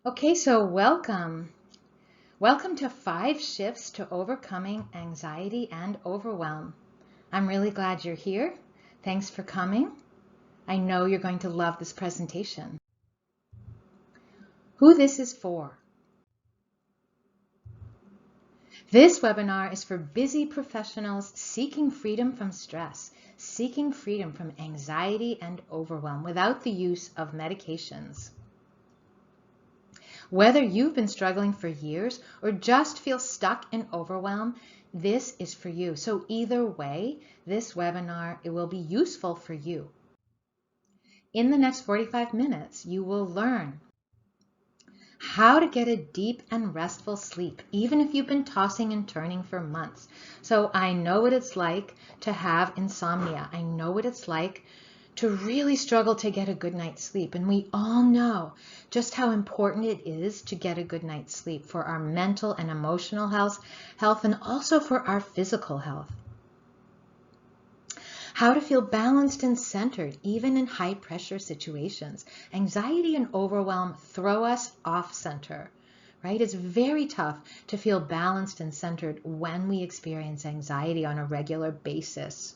Okay, so welcome. Welcome to 5 Shifts to Overcoming Anxiety and Overwhelm. I'm really glad you're here. Thanks for coming. I know you're going to love this presentation. Who this is for. This webinar is for busy professionals seeking freedom from stress, seeking freedom from anxiety and overwhelm without the use of medications. Whether you've been struggling for years or just feel stuck in overwhelm, this is for you. So either way, this webinar, it will be useful for you. In the next 45 minutes, you will learn how to get a deep and restful sleep, even if you've been tossing and turning for months. So I know what it's like to have insomnia. I know what it's like to really struggle to get a good night's sleep. And we all know just how important it is to get a good night's sleep for our mental and emotional health, and also for our physical health. How to feel balanced and centered, even in high pressure situations. Anxiety and overwhelm throw us off center, right? It's very tough to feel balanced and centered when we experience anxiety on a regular basis.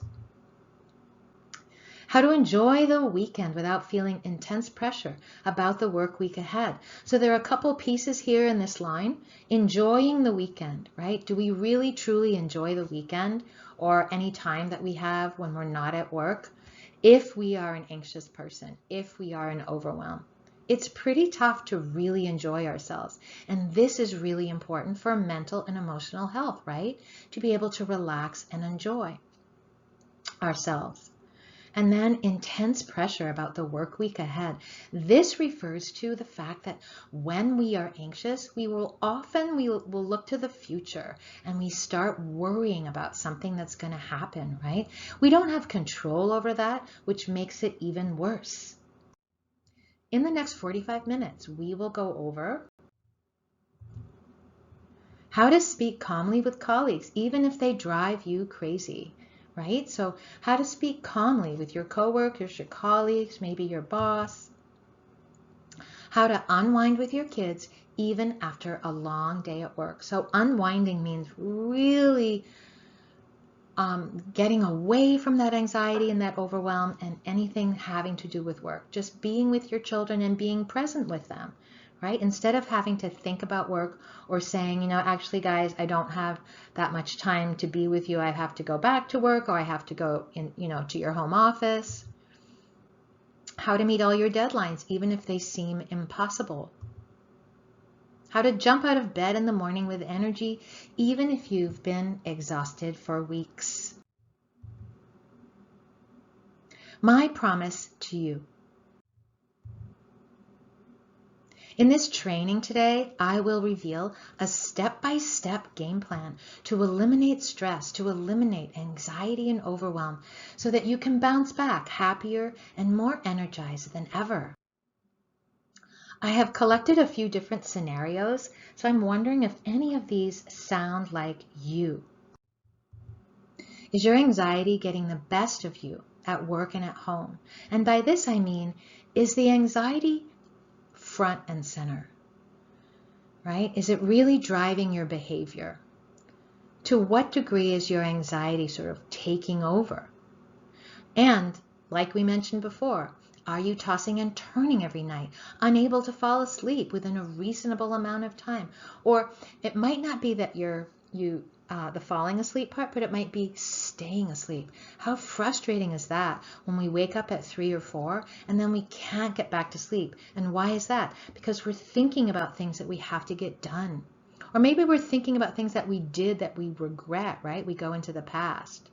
How to enjoy the weekend without feeling intense pressure about the work week ahead. So there are a couple pieces here in this line. Enjoying the weekend, right? Do we really truly enjoy the weekend or any time that we have when we're not at work? If we are an anxious person, if we are in overwhelm, it's pretty tough to really enjoy ourselves. And this is really important for mental and emotional health, right? To be able to relax and enjoy ourselves. And then intense pressure about the work week ahead. This refers to the fact that when we are anxious, we will look to the future and we start worrying about something that's going to happen, right? We don't have control over that, which makes it even worse. In the next 45 minutes, we will go over how to speak calmly with colleagues, even if they drive you crazy. Right? So how to speak calmly with your coworkers, your colleagues, maybe your boss. How to unwind with your kids even after a long day at work. So unwinding means really getting away from that anxiety and that overwhelm and anything having to do with work. Just being with your children and being present with them. Right? Instead of having to think about work or saying, actually, guys, I don't have that much time to be with you. I have to go back to work or I have to go in, to your home office. How to meet all your deadlines, even if they seem impossible. How to jump out of bed in the morning with energy, even if you've been exhausted for weeks. My promise to you. In this training today, I will reveal a step-by-step game plan to eliminate stress, to eliminate anxiety and overwhelm, so that you can bounce back happier and more energized than ever. I have collected a few different scenarios, so I'm wondering if any of these sound like you. Is your anxiety getting the best of you at work and at home? And by this I mean, is the anxiety front and center, right? Is it really driving your behavior? To what degree is your anxiety sort of taking over? And like we mentioned before, are you tossing and turning every night, unable to fall asleep within a reasonable amount of time? Or it might not be that the falling asleep part, but it might be staying asleep. How frustrating is that when we wake up at 3 or 4 and then we can't get back to sleep? And why is that? Because we're thinking about things that we have to get done. Or maybe we're thinking about things that we did that we regret, right? We go into the past.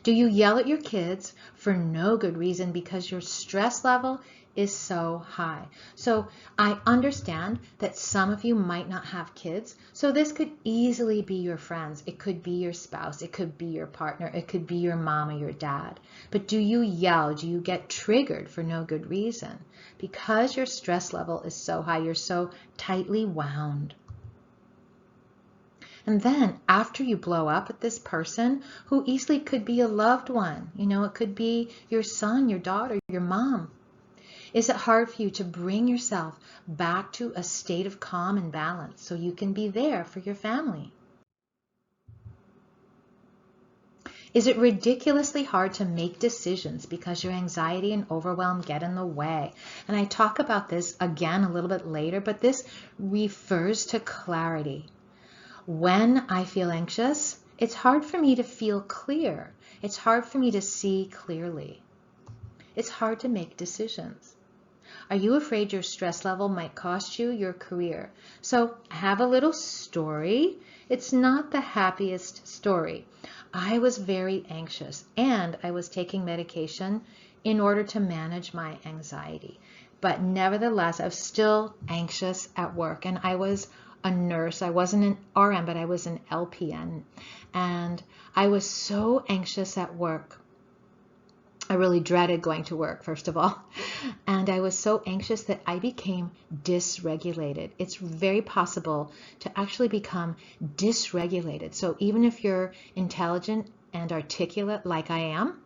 Do you yell at your kids for no good reason because your stress level is so high? So I understand that some of you might not have kids, so this could easily be your friends. It could be your spouse. It could be your partner. It could be your mom or your dad. But do you yell? Do you get triggered for no good reason? Because your stress level is so high, you're so tightly wound. And then after you blow up at this person who easily could be a loved one, it could be your son, your daughter, your mom, Is it hard for you to bring yourself back to a state of calm and balance so you can be there for your family? Is it ridiculously hard to make decisions because your anxiety and overwhelm get in the way? And I talk about this again a little bit later, but this refers to clarity. When I feel anxious, it's hard for me to feel clear. It's hard for me to see clearly. It's hard to make decisions. Are you afraid your stress level might cost you your career? So I have a little story. It's not the happiest story. I was very anxious and I was taking medication in order to manage my anxiety. But nevertheless, I was still anxious at work, and I was a nurse. I wasn't an RN, but I was an LPN. And I was so anxious at work. I really dreaded going to work, first of all. And I was so anxious that I became dysregulated. It's very possible to actually become dysregulated. So even if you're intelligent and articulate like I am,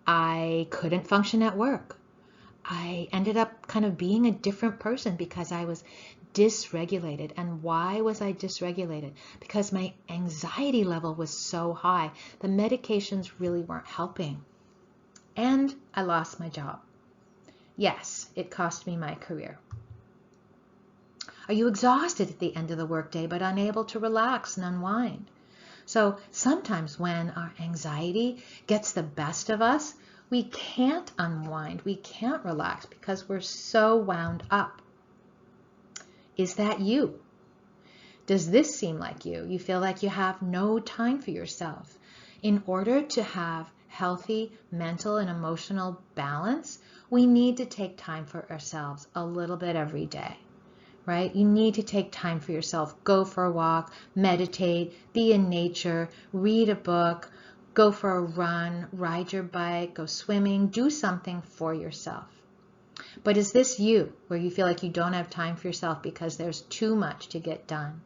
I couldn't function at work. I ended up kind of being a different person because I was dysregulated. And why was I dysregulated? Because my anxiety level was so high. The medications really weren't helping. And I lost my job. Yes, it cost me my career. Are you exhausted at the end of the workday but unable to relax and unwind? So sometimes when our anxiety gets the best of us, we can't unwind, we can't relax because we're so wound up. Is that you? Does this seem like you? You feel like you have no time for yourself. In order to have healthy mental and emotional balance, we need to take time for ourselves a little bit every day, right? You need to take time for yourself. Go for a walk, meditate, be in nature, read a book, go for a run, ride your bike, go swimming, do something for yourself. But is this you, where you feel like you don't have time for yourself because there's too much to get done?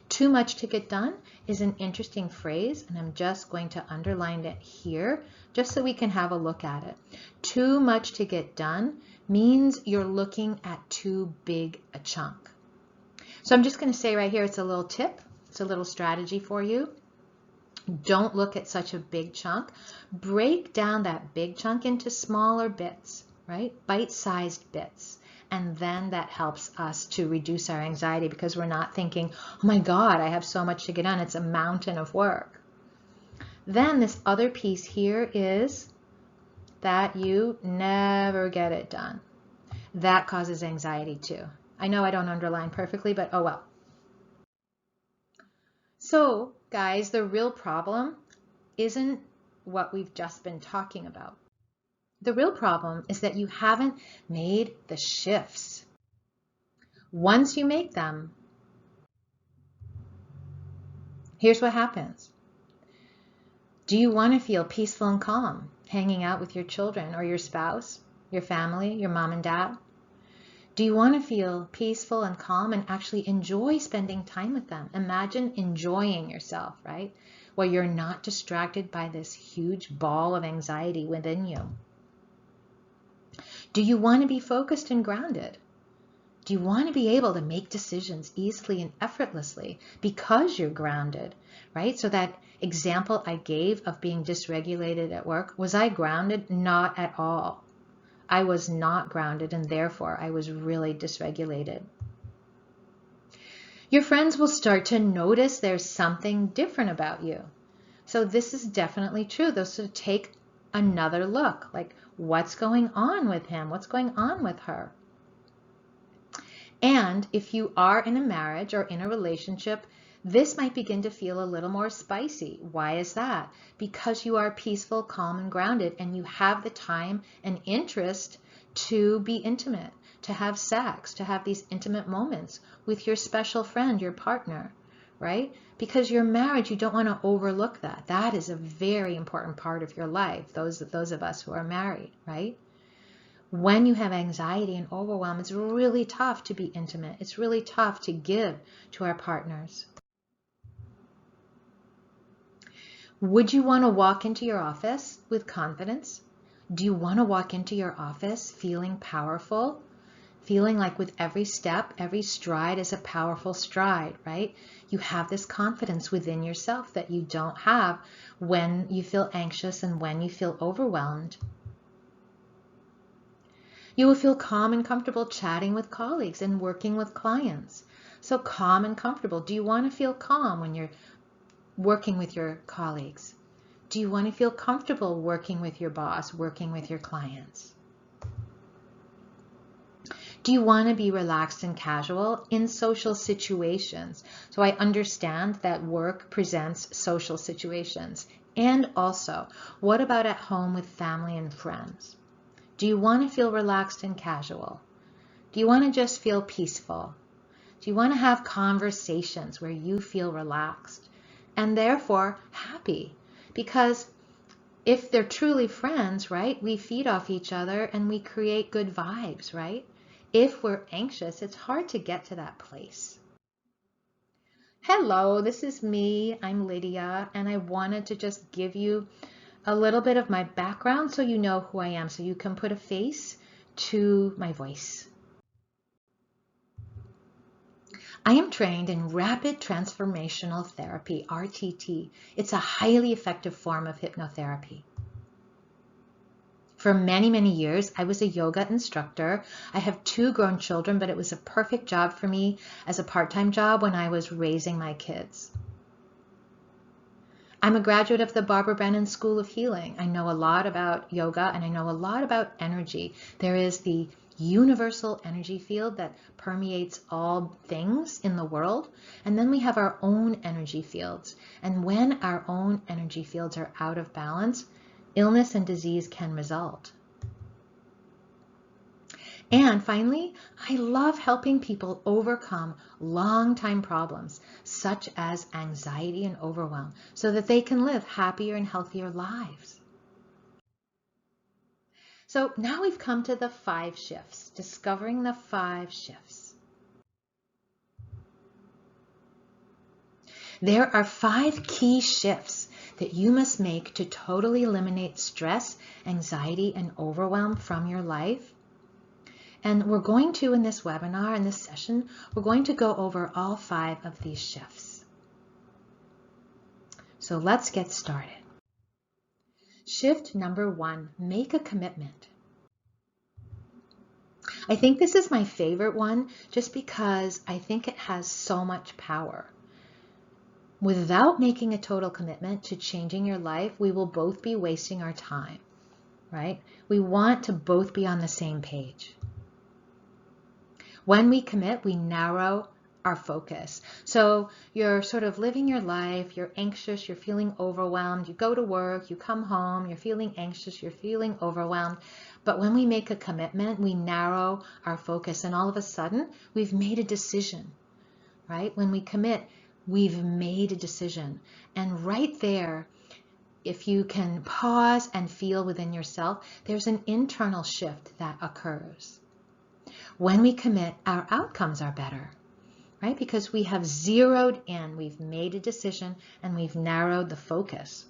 Too much to get done is an interesting phrase, and I'm just going to underline it here just so we can have a look at it. Too much to get done means you're looking at too big a chunk. So I'm just going to say right here, it's a little tip, it's a little strategy for you. Don't look at such a big chunk. Break down that big chunk into smaller bits, right? Bite-sized bits. And then that helps us to reduce our anxiety because we're not thinking, oh my God, I have so much to get done. It's a mountain of work. Then this other piece here is that you never get it done. That causes anxiety too. I know I don't underline perfectly, but oh well. So guys, the real problem isn't what we've just been talking about. The real problem is that you haven't made the shifts. Once you make them, here's what happens. Do you want to feel peaceful and calm, hanging out with your children or your spouse, your family, your mom and dad? Do you want to feel peaceful and calm and actually enjoy spending time with them? Imagine enjoying yourself, right? Where you're not distracted by this huge ball of anxiety within you. Do you want to be focused and grounded? Do you want to be able to make decisions easily and effortlessly because you're grounded, right? So that example I gave of being dysregulated at work, was I grounded? Not at all. I was not grounded, and therefore I was really dysregulated. Your friends will start to notice there's something different about you. So this is definitely true. They'll sort of take another look, like what's going on with him? What's going on with her? And if you are in a marriage or in a relationship, this might begin to feel a little more spicy. Why is that? Because you are peaceful, calm, and grounded, and you have the time and interest to be intimate, to have sex, to have these intimate moments with your special friend, your partner, right? Because your marriage, you don't want to overlook that. That is a very important part of your life, those of us who are married, right? When you have anxiety and overwhelm, it's really tough to be intimate. It's really tough to give to our partners. Would you want to walk into your office with confidence? Do you want to walk into your office feeling powerful? Feeling like with every step, every stride is a powerful stride, right? You have this confidence within yourself that you don't have when you feel anxious and when you feel overwhelmed. You will feel calm and comfortable chatting with colleagues and working with clients. So calm and comfortable. Do you want to feel calm when you're working with your colleagues? Do you want to feel comfortable working with your boss, working with your clients? Do you want to be relaxed and casual in social situations? So I understand that work presents social situations. And also, what about at home with family and friends? Do you want to feel relaxed and casual? Do you want to just feel peaceful? Do you want to have conversations where you feel relaxed and therefore happy? Because if they're truly friends, right, we feed off each other and we create good vibes, right? If we're anxious, it's hard to get to that place. Hello, this is me. I'm Lydia, and I wanted to just give you a little bit of my background so you know who I am, so you can put a face to my voice. I am trained in Rapid Transformational Therapy, RTT. It's a highly effective form of hypnotherapy. For many, many years, I was a yoga instructor. I have 2 grown children, but it was a perfect job for me as a part-time job when I was raising my kids. I'm a graduate of the Brennan School of Healing. I know a lot about yoga and I know a lot about energy. There is the universal energy field that permeates all things in the world. And then we have our own energy fields. And when our own energy fields are out of balance, illness and disease can result. And finally, I love helping people overcome long-time problems such as anxiety and overwhelm so that they can live happier and healthier lives. So now we've come to the 5 shifts, discovering the 5 shifts. There are 5 key shifts that you must make to totally eliminate stress, anxiety, and overwhelm from your life. And we're going to, in this webinar, in this session, we're going to go over all 5 of these shifts. So let's get started. Shift number 1, make a commitment. I think this is my favorite one just because I think it has so much power. Without making a total commitment to changing your life, we will both be wasting our time, right? We want to both be on the same page. When we commit, we narrow our focus. So you're sort of living your life, you're anxious, you're feeling overwhelmed, you go to work, you come home, you're feeling anxious, you're feeling overwhelmed. But when we make a commitment, we narrow our focus and all of a sudden we've made a decision, right? When we commit, we've made a decision. And right there, if you can pause and feel within yourself, there's an internal shift that occurs. When we commit, our outcomes are better, right? Because we have zeroed in, we've made a decision, and we've narrowed the focus.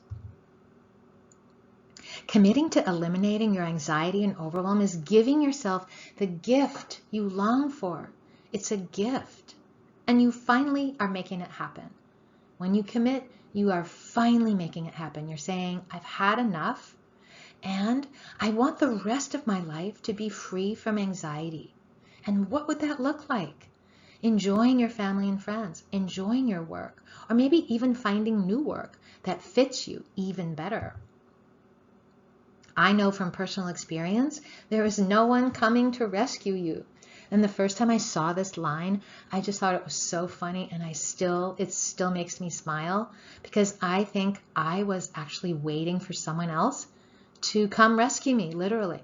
Committing to eliminating your anxiety and overwhelm is giving yourself the gift you long for. It's a gift. And you finally are making it happen. When you commit, you are finally making it happen. You're saying, I've had enough, and I want the rest of my life to be free from anxiety. And what would that look like? Enjoying your family and friends, enjoying your work, or maybe even finding new work that fits you even better. I know from personal experience, there is no one coming to rescue you. And the first time I saw this line, I just thought it was so funny, and it still makes me smile because I think I was actually waiting for someone else to come rescue me, literally.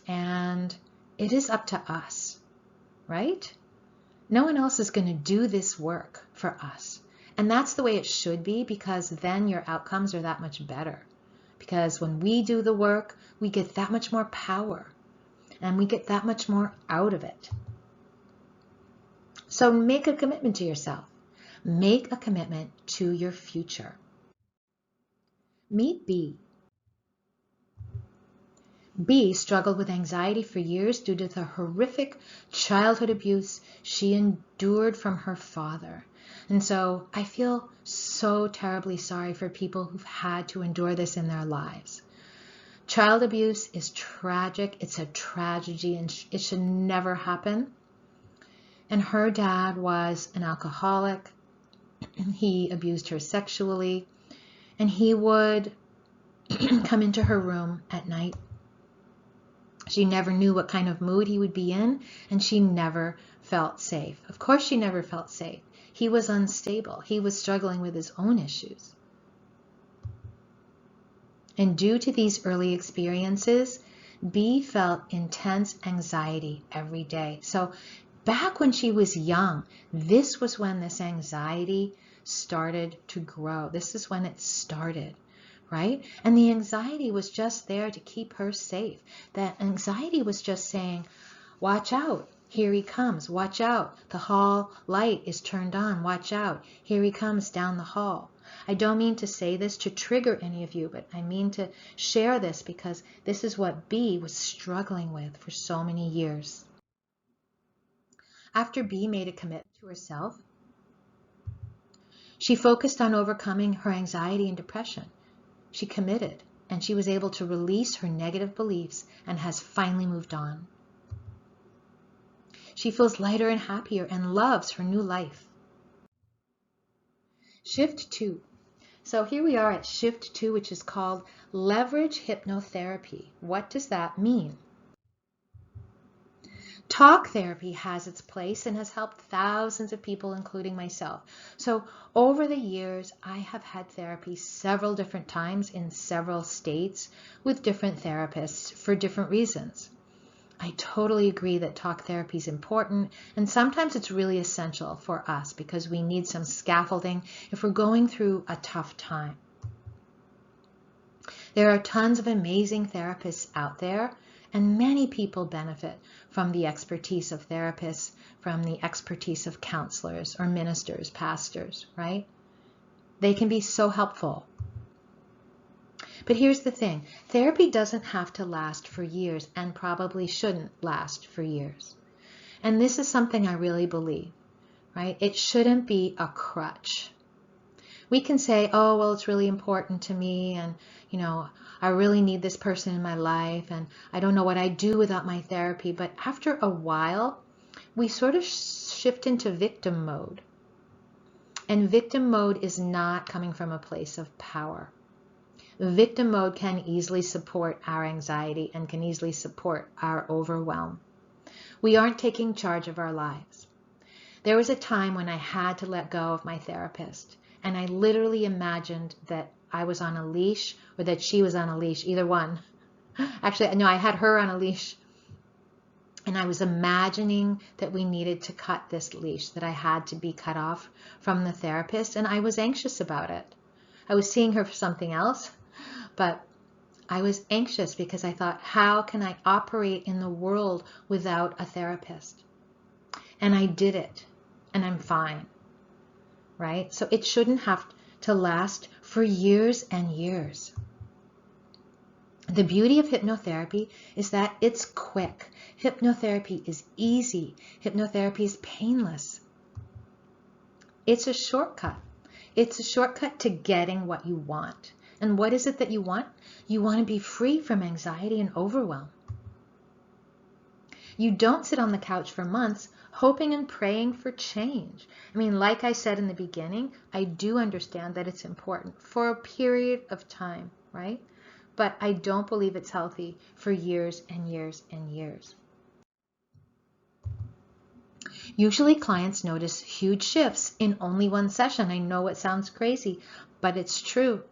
And it is up to us, right? No one else is going to do this work for us. And that's the way it should be, because then your outcomes are that much better. Because when we do the work, we get that much more power. And we get that much more out of it. So make a commitment to yourself. Make a commitment to your future. Meet B. B struggled with anxiety for years due to the horrific childhood abuse she endured from her father. And so I feel so terribly sorry for people who've had to endure this in their lives. Child abuse is tragic. It's a tragedy, and it should never happen. And her dad was an alcoholic. He abused her sexually, and he would come into her room at night. She never knew what kind of mood he would be in, and she never felt safe. Of course, she never felt safe. He was unstable. He was struggling with his own issues. And due to these early experiences, B felt intense anxiety every day. So back when she was young, this was when this anxiety started to grow. This is when it started, right? And the anxiety was just there to keep her safe. That anxiety was just saying, watch out, here he comes, watch out, the hall light is turned on, watch out, here he comes down the hall. I don't mean to say this to trigger any of you, but I mean to share this because this is what B was struggling with for so many years. After B made a commitment to herself, she focused on overcoming her anxiety and depression. She committed, and she was able to release her negative beliefs and has finally moved on. She feels lighter and happier and loves her new life. Shift 2. So here we are at shift 2, which is called leverage hypnotherapy. What does that mean? Talk therapy has its place and has helped thousands of people, including myself. So over the years, I have had therapy several different times in several states with different therapists for different reasons. I totally agree that talk therapy is important, and sometimes it's really essential for us because we need some scaffolding if we're going through a tough time. There are tons of amazing therapists out there, and many people benefit from the expertise of therapists, from the expertise of counselors or ministers, pastors, right? They can be so helpful. But here's the thing, therapy doesn't have to last for years and probably shouldn't last for years. And this is something I really believe, right? It shouldn't be a crutch. We can say, oh, well, it's really important to me, and, I really need this person in my life, and I don't know what I'd do without my therapy. But after a while, we sort of shift into victim mode. And victim mode is not coming from a place of power. Victim mode can easily support our anxiety and can easily support our overwhelm. We aren't taking charge of our lives. There was a time when I had to let go of my therapist, and I literally imagined that I was on a leash or that she was on a leash, either one. Actually, no, I had her on a leash, and I was imagining that we needed to cut this leash, that I had to be cut off from the therapist, and I was anxious about it. I was seeing her for something else, but I was anxious because I thought, how can I operate in the world without a therapist? And I did it, and I'm fine, right? So it shouldn't have to last for years and years. The beauty of hypnotherapy is that it's quick. Hypnotherapy is easy. Hypnotherapy is painless. It's a shortcut. It's a shortcut to getting what you want. And what is it that you want? You want to be free from anxiety and overwhelm. You don't sit on the couch for months hoping and praying for change. I mean, like I said in the beginning, I do understand that it's important for a period of time, right? But I don't believe it's healthy for years and years and years. Usually clients notice huge shifts in only one session. I know it sounds crazy, but it's true.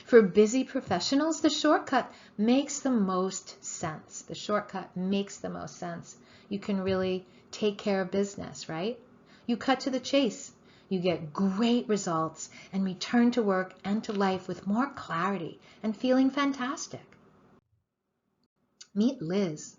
For busy professionals, the shortcut makes the most sense. The shortcut makes the most sense. You can really take care of business, right? You cut to the chase. You get great results and return to work and to life with more clarity and feeling fantastic. Meet Liz.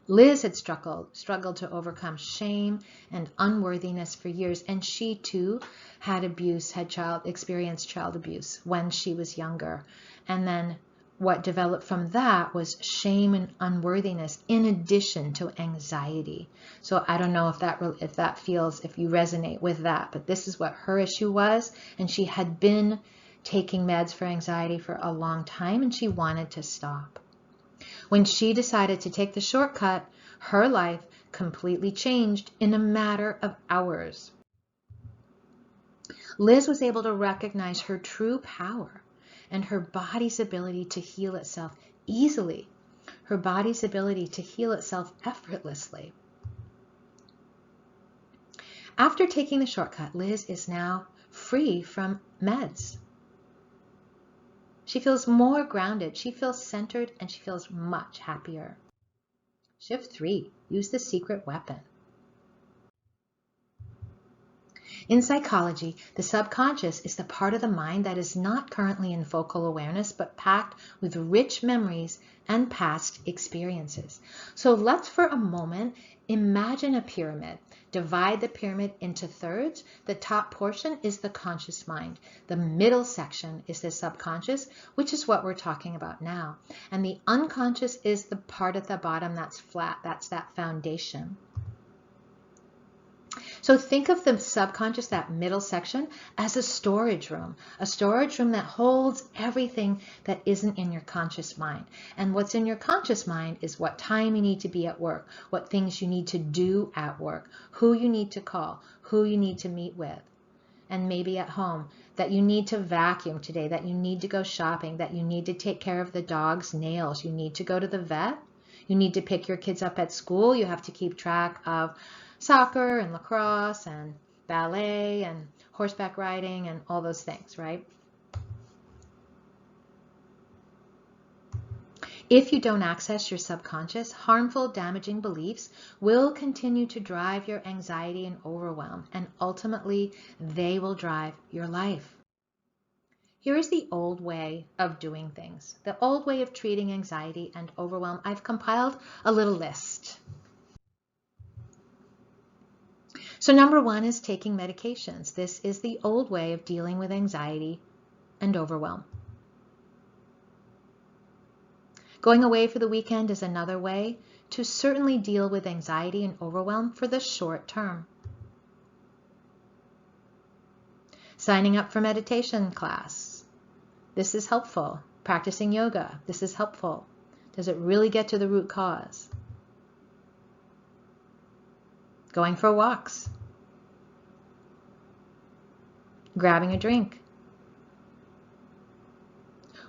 Liz had struggled to overcome shame and unworthiness for years, and she too had experienced child abuse when she was younger. And then what developed from that was shame and unworthiness in addition to anxiety. So I don't know if you resonate with that, but this is what her issue was, and she had been taking meds for anxiety for a long time, and she wanted to stop. When she decided to take the shortcut, her life completely changed in a matter of hours. Liz was able to recognize her true power and her body's ability to heal itself easily, her body's ability to heal itself effortlessly. After taking the shortcut, Liz is now free from meds. She feels more grounded, she feels centered, and she feels much happier. Shift 3, use the secret weapon. In psychology, the subconscious is the part of the mind that is not currently in focal awareness, but packed with rich memories and past experiences. So let's for a moment imagine a pyramid. Divide the pyramid into thirds. The top portion is the conscious mind. The middle section is the subconscious, which is what we're talking about now. And the unconscious is the part at the bottom that's flat. That's that foundation. So think of the subconscious, that middle section, as a storage room that holds everything that isn't in your conscious mind. And what's in your conscious mind is what time you need to be at work, what things you need to do at work, who you need to call, who you need to meet with, and maybe at home, that you need to vacuum today, that you need to go shopping, that you need to take care of the dog's nails, you need to go to the vet, you need to pick your kids up at school, you have to keep track of soccer and lacrosse and ballet and horseback riding and all those things, right? If you don't access your subconscious, harmful, damaging beliefs will continue to drive your anxiety and overwhelm, and ultimately they will drive your life. Here is the old way of doing things, the old way of treating anxiety and overwhelm. I've compiled a little list. So number 1 is taking medications. This is the old way of dealing with anxiety and overwhelm. Going away for the weekend is another way to certainly deal with anxiety and overwhelm for the short term. Signing up for meditation class. This is helpful. Practicing yoga. This is helpful. Does it really get to the root cause? Going for walks. Grabbing a drink.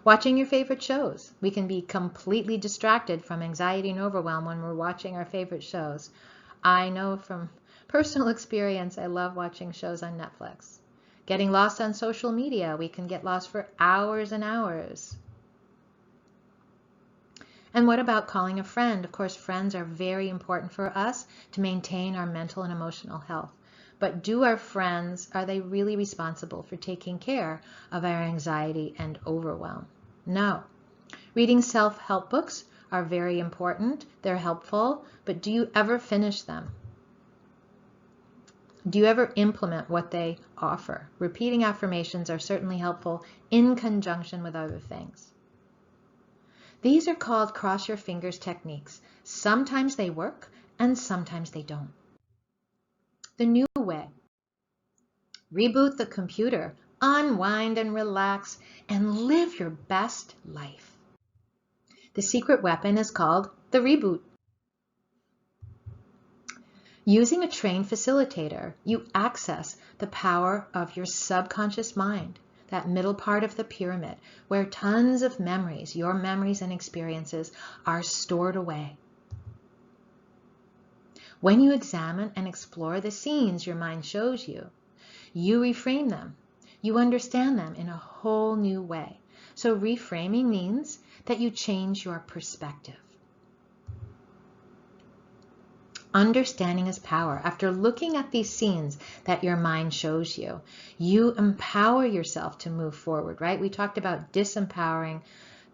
Watching your favorite shows. We can be completely distracted from anxiety and overwhelm when we're watching our favorite shows. I know from personal experience, I love watching shows on Netflix. Getting lost on social media. We can get lost for hours and hours. And what about calling a friend? Of course, friends are very important for us to maintain our mental and emotional health. But are they really responsible for taking care of our anxiety and overwhelm? No. Reading self-help books are very important. They're helpful, but do you ever finish them? Do you ever implement what they offer? Repeating affirmations are certainly helpful in conjunction with other things. These are called cross your fingers techniques. Sometimes they work and sometimes they don't. The new way. Reboot the computer, unwind and relax, and live your best life. The secret weapon is called the reboot. Using a trained facilitator, you access the power of your subconscious mind, that middle part of the pyramid, where tons of memories, your memories and experiences, are stored away. When you examine and explore the scenes your mind shows you, you reframe them. You understand them in a whole new way. So reframing means that you change your perspective. Understanding is power. After looking at these scenes that your mind shows you, you empower yourself to move forward, right? We talked about disempowering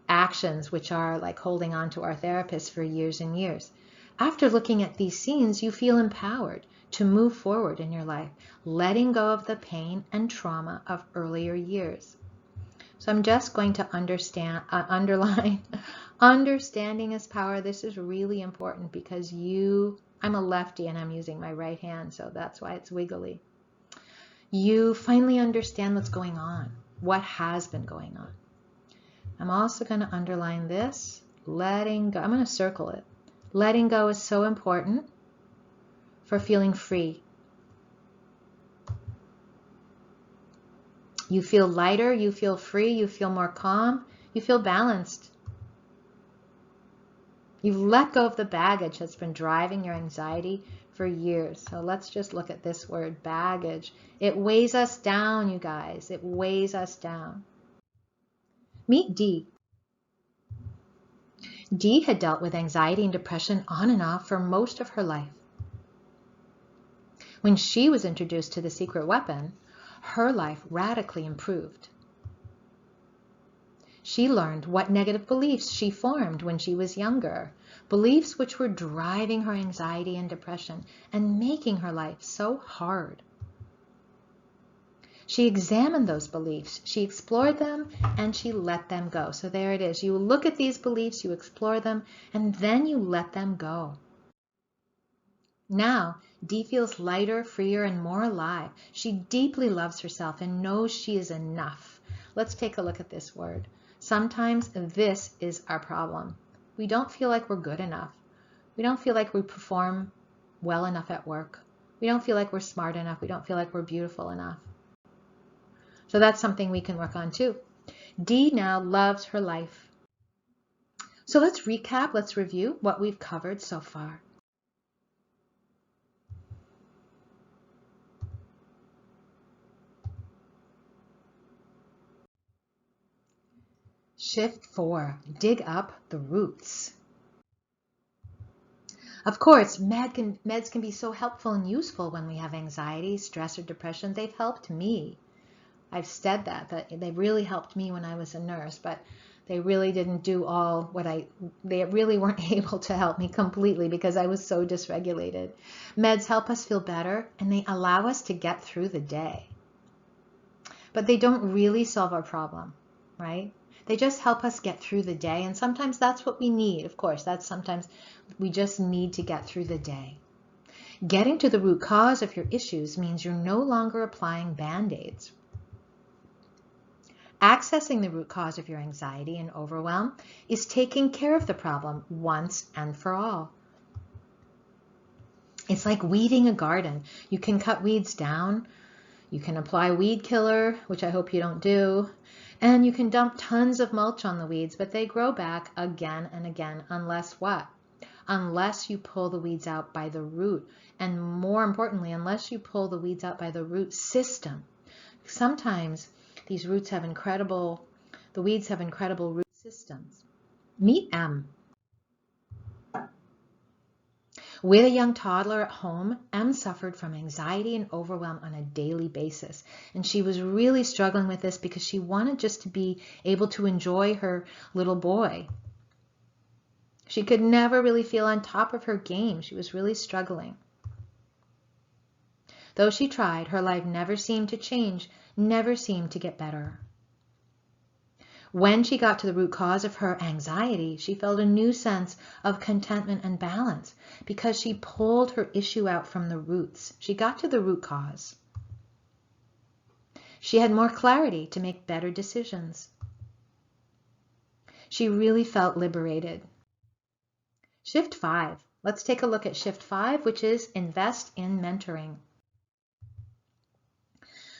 actions, which are like holding on to our therapist for years and years. After looking at these scenes, you feel empowered to move forward in your life, letting go of the pain and trauma of earlier years. So I'm just going to underline, understanding is power. This is really important because I'm a lefty and I'm using my right hand, so that's why it's wiggly. You finally understand what's going on, what has been going on. I'm also going to underline this, letting go. I'm going to circle it. Letting go is so important for feeling free. You feel lighter, you feel free, you feel more calm, you feel balanced. You've let go of the baggage that's been driving your anxiety for years. So let's just look at this word, baggage. It weighs us down, you guys. It weighs us down. Meet Dee. Dee had dealt with anxiety and depression on and off for most of her life. When she was introduced to the secret weapon, her life radically improved. She learned what negative beliefs she formed when she was younger, beliefs which were driving her anxiety and depression and making her life so hard. She examined those beliefs, she explored them, and she let them go. So there it is. You look at these beliefs, you explore them, and then you let them go. Now, Dee feels lighter, freer, and more alive. She deeply loves herself and knows she is enough. Let's take a look at this word. Sometimes this is our problem. We don't feel like we're good enough. We don't feel like we perform well enough at work. We don't feel like we're smart enough. We don't feel like we're beautiful enough. So that's something we can work on too. Dee now loves her life. So let's recap, let's review what we've covered so far. Shift 4, dig up the roots. Of course, meds can be so helpful and useful when we have anxiety, stress, or depression. They've helped me. I've said that they really helped me when I was a nurse, but they really didn't do all they really weren't able to help me completely because I was so dysregulated. Meds help us feel better and they allow us to get through the day. But they don't really solve our problem, right? They just help us get through the day, and sometimes that's what we need. Of course, sometimes we just need to get through the day. Getting to the root cause of your issues means you're no longer applying Band-Aids. Accessing the root cause of your anxiety and overwhelm is taking care of the problem once and for all. It's like weeding a garden. You can cut weeds down, you can apply weed killer, which I hope you don't do, and you can dump tons of mulch on the weeds, but they grow back again and again unless what? Unless you pull the weeds out by the root, and more importantly, unless you pull the weeds out by the root system. Sometimes these roots have the weeds have incredible root systems. Meet M. With a young toddler at home, M suffered from anxiety and overwhelm on a daily basis. And she was really struggling with this because she wanted just to be able to enjoy her little boy. She could never really feel on top of her game. She was really struggling. Though she tried, her life never seemed to change, never seemed to get better. When she got to the root cause of her anxiety, she felt a new sense of contentment and balance because she pulled her issue out from the roots. She got to the root cause. She had more clarity to make better decisions. She really felt liberated. Shift 5. Let's take a look at Shift 5, which is invest in mentoring.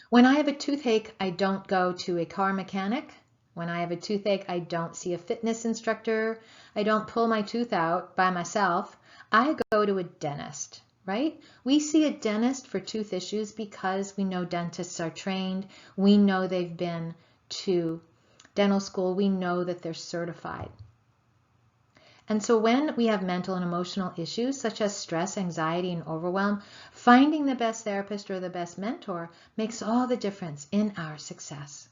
When I have a toothache, I don't go to a car mechanic. When I have a toothache, I don't see a fitness instructor. I don't pull my tooth out by myself. I go to a dentist, right? We see a dentist for tooth issues because we know dentists are trained. We know they've been to dental school. We know that they're certified. And so when we have mental and emotional issues such as stress, anxiety, and overwhelm, finding the best therapist or the best mentor makes all the difference in our success.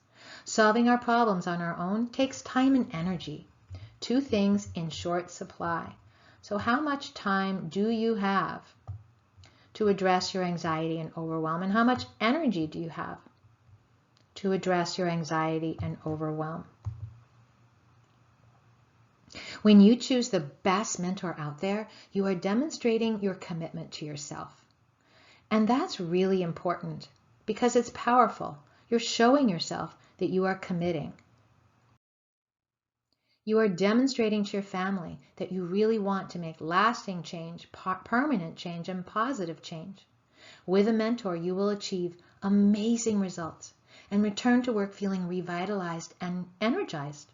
Solving our problems on our own takes time and energy, two things in short supply. So how much time do you have to address your anxiety and overwhelm? And how much energy do you have to address your anxiety and overwhelm? When you choose the best mentor out there, you are demonstrating your commitment to yourself. And that's really important because it's powerful. You're showing yourself that you are committing. You are demonstrating to your family that you really want to make lasting change, permanent change, and positive change. With a mentor, you will achieve amazing results and return to work feeling revitalized and energized.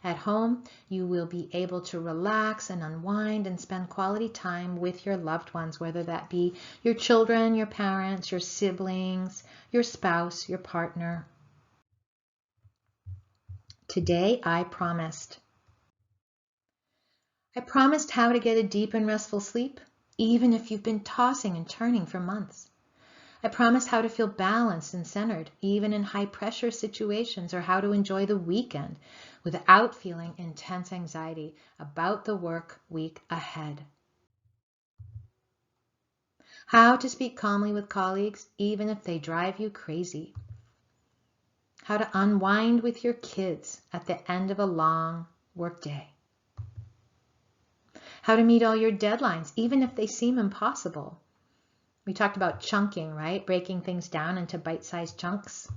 At home, you will be able to relax and unwind and spend quality time with your loved ones, whether that be your children, your parents, your siblings, your spouse, your partner. Today, I promised how to get a deep and restful sleep, even if you've been tossing and turning for months. I promised how to feel balanced and centered, even in high-pressure situations, or how to enjoy the weekend without feeling intense anxiety about the work week ahead. How to speak calmly with colleagues, even if they drive you crazy. How to unwind with your kids at the end of a long workday. How to meet all your deadlines, even if they seem impossible. We talked about chunking, right? Breaking things down into bite-sized chunks.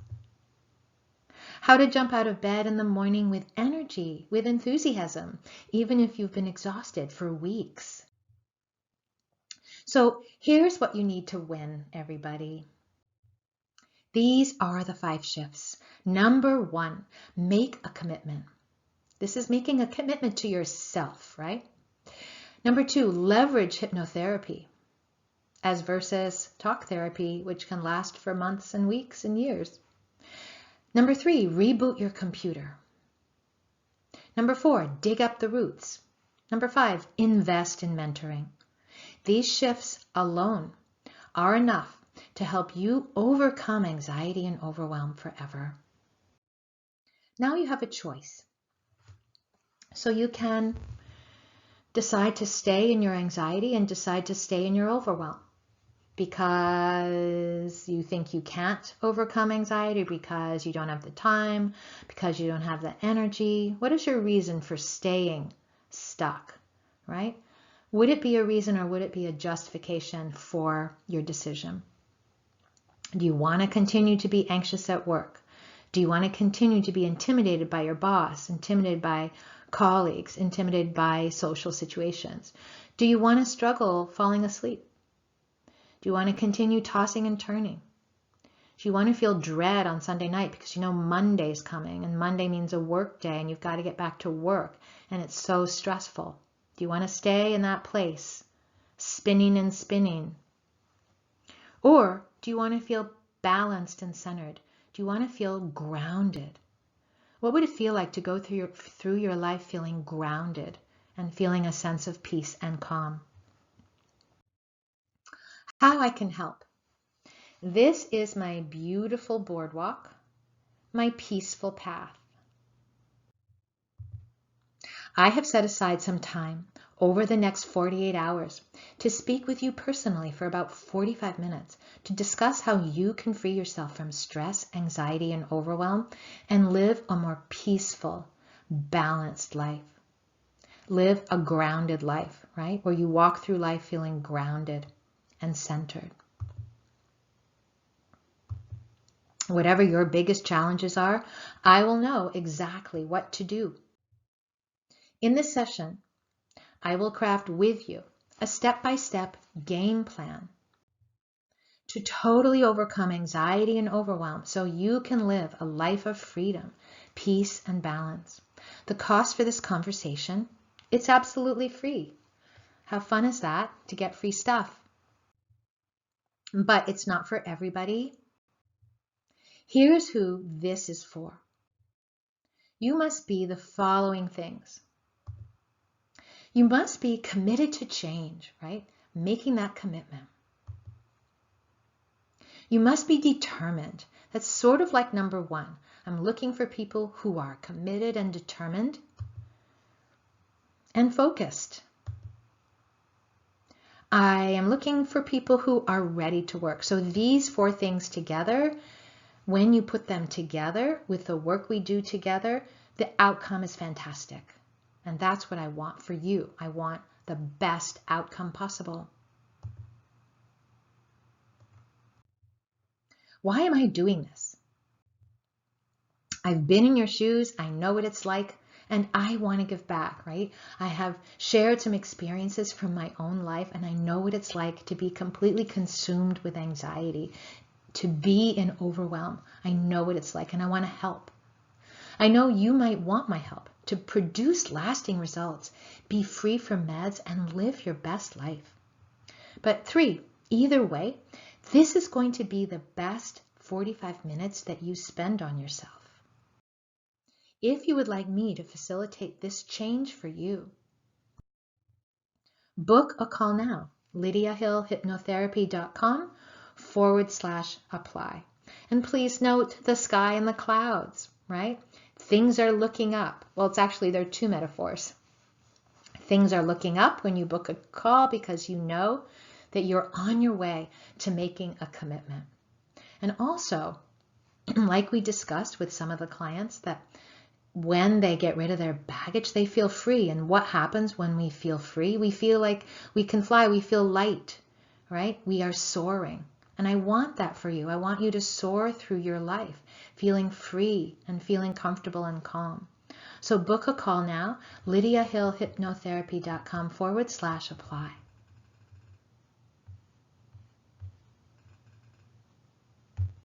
How to jump out of bed in the morning with energy, with enthusiasm, even if you've been exhausted for weeks. So here's what you need to win, everybody. These are the 5 shifts. Number 1, make a commitment. This is making a commitment to yourself, right? Number 2, leverage hypnotherapy as versus talk therapy, which can last for months and weeks and years. Number 3, reboot your computer. Number 4, dig up the roots. Number 5, invest in mentoring. These shifts alone are enough to help you overcome anxiety and overwhelm forever. Now you have a choice. So you can decide to stay in your anxiety and decide to stay in your overwhelm because you think you can't overcome anxiety, because you don't have the time, because you don't have the energy. What is your reason for staying stuck, right? Would it be a reason or would it be a justification for your decision? Do you want to continue to be anxious at work? Do you want to continue to be intimidated by your boss, intimidated by colleagues, intimidated by social situations? Do you want to struggle falling asleep? Do you want to continue tossing and turning? Do you want to feel dread on Sunday night because you know Monday's coming and Monday means a work day and you've got to get back to work and it's so stressful? Do you want to stay in that place, spinning and spinning? Or do you want to feel balanced and centered? Do you want to feel grounded? What would it feel like to go through your life feeling grounded and feeling a sense of peace and calm? How I can help. This is my beautiful boardwalk, my peaceful path. I have set aside some time over the next 48 hours to speak with you personally for about 45 minutes to discuss how you can free yourself from stress, anxiety, and overwhelm and live a more peaceful, balanced life. Live a grounded life, right? Where you walk through life feeling grounded and centered. Whatever your biggest challenges are, I will know exactly what to do. In this session, I will craft with you a step-by-step game plan to totally overcome anxiety and overwhelm so you can live a life of freedom, peace, and balance. The cost for this conversation, it's absolutely free. How fun is that to get free stuff? But it's not for everybody. Here's who this is for. You must be the following things. You must be committed to change, right? Making that commitment. You must be determined. That's sort of like number 1. I'm looking for people who are committed and determined and focused. I am looking for people who are ready to work. So these 4 things together, when you put them together with the work we do together, the outcome is fantastic. And that's what I want for you. I want the best outcome possible. Why am I doing this? I've been in your shoes. I know what it's like. And I want to give back, right? I have shared some experiences from my own life, and I know what it's like to be completely consumed with anxiety, to be in overwhelm. I know what it's like, and I want to help. I know you might want my help to produce lasting results, be free from meds, and live your best life. But 3, either way, this is going to be the best 45 minutes that you spend on yourself. If you would like me to facilitate this change for you, book a call now, lydiahillhypnotherapy.com/apply. And please note the sky and the clouds, right? Things are looking up. Well, there are 2 metaphors. Things are looking up when you book a call because you know that you're on your way to making a commitment. And also, like we discussed with some of the clients, that when they get rid of their baggage, they feel free. And what happens when we feel free? We feel like we can fly. We feel light, right? We are soaring. And I want that for you. I want you to soar through your life, feeling free and feeling comfortable and calm. So book a call now, lydiahillhypnotherapy.com/apply.